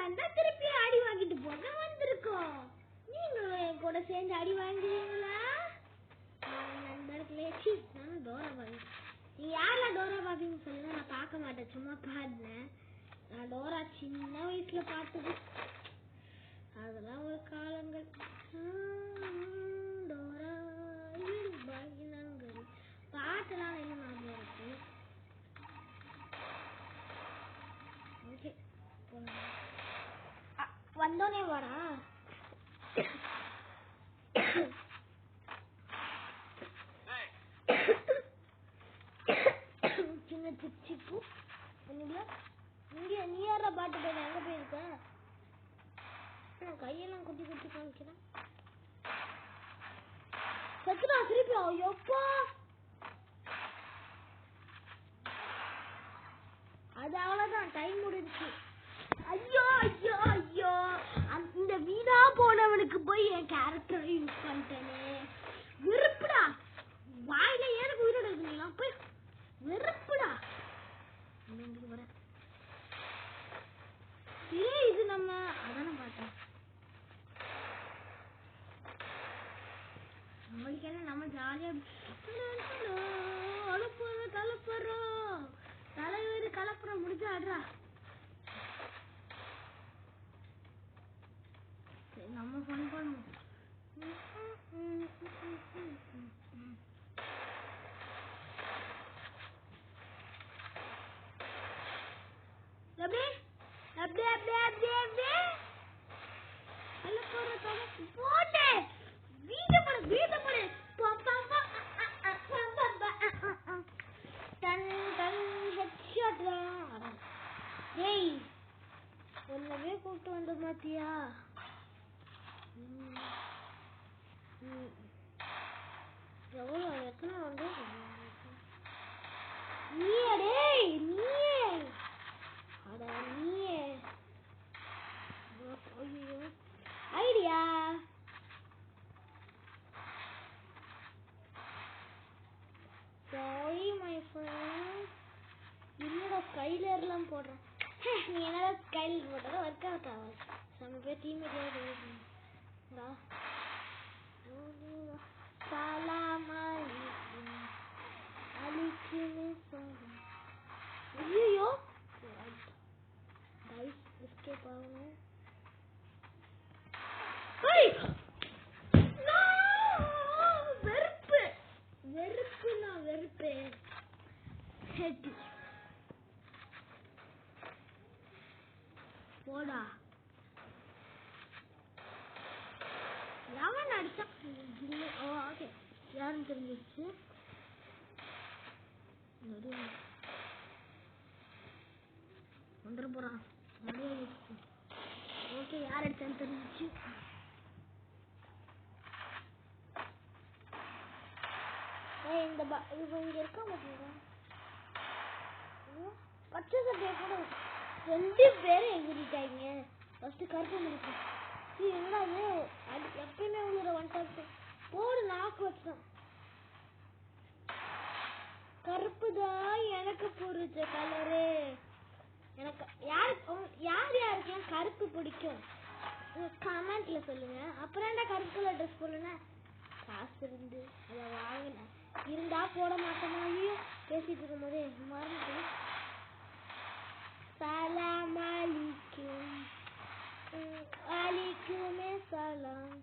வாங்கலான்னு தான் திருப்பி அடி வாங்கிட்டு போக வந்திருக்கோம். நீங்களும் என் கூட சேர்ந்து அடி வாங்குவீங்களா? நண்பர்களே, நானும் டோரா பாபி. நீ யாரெல்லாம் டோரா பாபின்னு சொல்லுங்க, நான் பார்க்க மாட்டேன், சும்மா பாடினேன். நான் டோரா சின்ன வயசுல பார்த்தது, அதெல்லாம் ஒரு காலங்கள். டோரா பாகினங்கள் பாட்டெல்லாம் என்ன ஞாபகம் இருக்கு. ஓகே, வந்தோனே வாடா. சின்ன சிப்பு இங்க நீ யாரா பாட்டு போய் எங்க போயிருக்க? கையெல்லாம் குட்டி குட்டி காமிக்கிறேன். சத்துடா திருப்பி. ஐயோப்பா, அது அவ்வளவுதான், டைம் முடிஞ்சு. ஐயோ ஐயோ ஐயோ, இந்த வீணா போனவனுக்கு போய் என் கேரக்டர் யூஸ் பண்ணிட்டேனே. வெறுப்புடா, வாயில எனக்கு உயிரோட இருக்குங்களா? போய் வெறுப்புடா. வரேன். இது நம்ம அதான பார்த்தோம். நம்மளுக்கு என்ன, நம்ம ஜாலியா கலப்புறோம். தலைவர் கலப்புறம் முடிஞ்சு ஆடுறா. நம்ம ஃபன் பண்ணுவோம். ஒன்னவே கூப்பிட்டு வந்த மாத்தியா? எவ்வளோ எத்தனை வந்து ஐடியா. சாரி மை ஃப்ரெண்ட், என்னடா ஸ்கைலர்லாம் போடுறேன். நீ என்னடா ஸ்கைலர் போட்டா ஒர்க் அவுட் ஆகும். நம்ம போய் டீம்மேட் சலாம் அலைக்கும் அலைக்கும் சலாம். ஐயோ கைஸ், எஸ்கேப் ஆகணும். வெறுப்பு வெறுப்புனா வெறுப்பு. போடா, எவன் அடிச்சா? ஓகே, யாருன்னு தெரிஞ்சிச்சு. வந்துட போறான். ஓகே, யார் அடிச்சான்னு தெரிஞ்சிச்சு. இந்த இங்க இருக்கா மாட்டீங்க. பச்சை சட்டையை கூட 2 பேரும் எங்கிட்டாங்க. ஃபர்ஸ்ட் கருப்பு முடிக்கும். என்னது அது எப்பயுமே உங்களோட ஒன் டாப் போடு. நாக்கு வச்சான். கருப்பு தான் எனக்கு பிடிச்ச கலரு. எனக்கு யார் யாருக்கெல்லாம் கருப்பு பிடிக்கும் கமெண்ட்ல சொல்லுங்க. அப்புறம் என்ன கருப்பு கலர் ட்ரெஸ் போடலன்னா காசு இருந்து அதை வாங்கினேன். இருந்தா போட மாட்டோமா? ஐயோ, பேசிட்டு இருக்கும் போதே மறந்து. சலாம் அலைக்கும் அலைக்குமே சலாம்.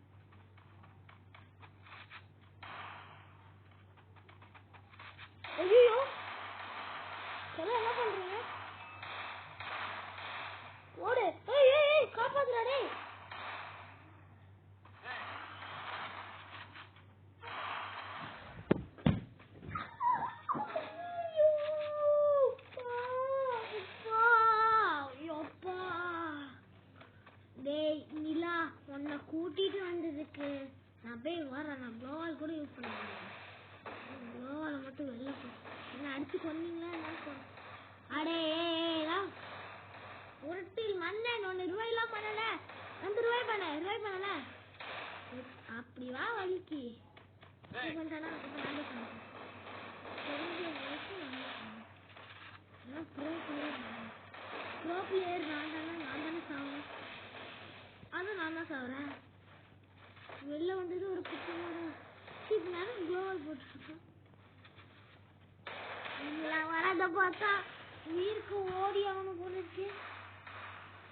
ஐயோ, சொல்ல என்ன பண்றீங்க? ஓடு. காப்பாத்துறா டேய். நிலா, உன்னை கூட்டிட்டு வந்ததுக்கு நான் போய் வரேன். நான் க்ளோவால் கூட யூஸ் பண்ண முடியாது. க்ளோவால மட்டும் வெளில போ. என்ன அடிச்சு கொன்னீங்களா? என்ன அடே உருட்டில் மண்ணன் ஒன்று ரூபாயெல்லாம் பண்ணல. 2 ரூபாய் பண்ணல. அப்படி வா வலிக்கு பண்றானா? ப்ரோ பிளேயர் நான் தானே சாவும். இதுக்கு நேரம் குளோவல் போட்டுருக்கேன். வரத பார்த்தா உயிருக்கு ஓடி அவனு போனுச்சு.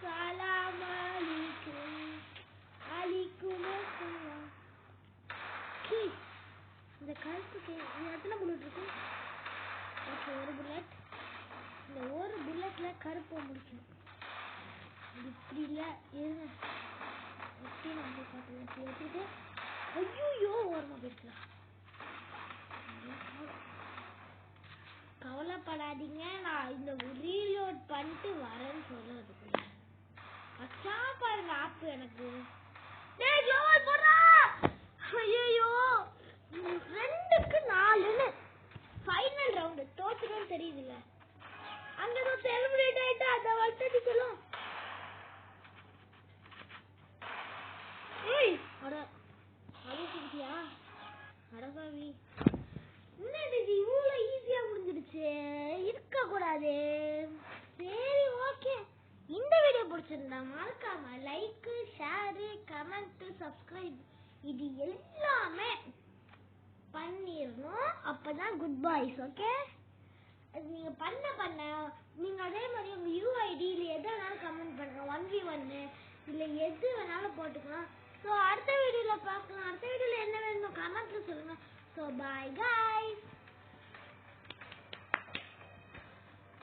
சலாம் அலைக்கும் அலைக்கும் அஸ்ஸலாம். இந்த கருப்புக்கு எத்தனை புல்லட் இருக்கும்? ஓகே, ஒரு புல்லட். இந்த ஒரு புல்லட்ல கருப்பை முடிக்கணும். இப்படி இல்ல இருங்க, எப்படி நம்ம பார்த்து வச்சுட்டு ஐயோ ஓரமா போயிடலாம். கவலைப்படாதீங்க, நான் இந்த ரீலோட் பண்ணிட்டு வரேன்னு சொல்றதுக்குள்ள அச்சா பாருங்க ஆப்பு எனக்கு. டேய் ஜோல் போடா. ஐயோ 2க்கு 4ன்னு ஃபைனல் ரவுண்ட் தோத்துறோம் தெரியுதுல. அங்க தான் செலிப்ரேட் ஆயிட்டா அத வட்டடி சொல்லும். ஏய் அட அது சிரியா அடபாவி. என்னது இவ்வளோ ஈஸியா முடிஞ்சிடுச்சு, இருக்க கூடாது. சரி ஓகே, இந்த வீடியோ பிடிச்சிருந்தா மறக்காம லைக், ஷேர், கமெண்ட், சப்ஸ்கிரைப் இது எல்லாமே பண்ணிடணும். அப்பதான் குட் பாய்ஸ். ஓகே, நீங்க பண்ண நீங்க அதே மாதிரி உங்க யூஐடி இல்ல எது வேணாலும் கமெண்ட் பண்ணுங்க. 1v1 இல்ல எது வேணாலும் போட்டுக்கலாம். ஸோ அடுத்த வீடியோல பார்க்கலாம். அடுத்த வீடியோல என்ன வேணும் கமெண்ட்ல சொல்லுங்க. So bye guys.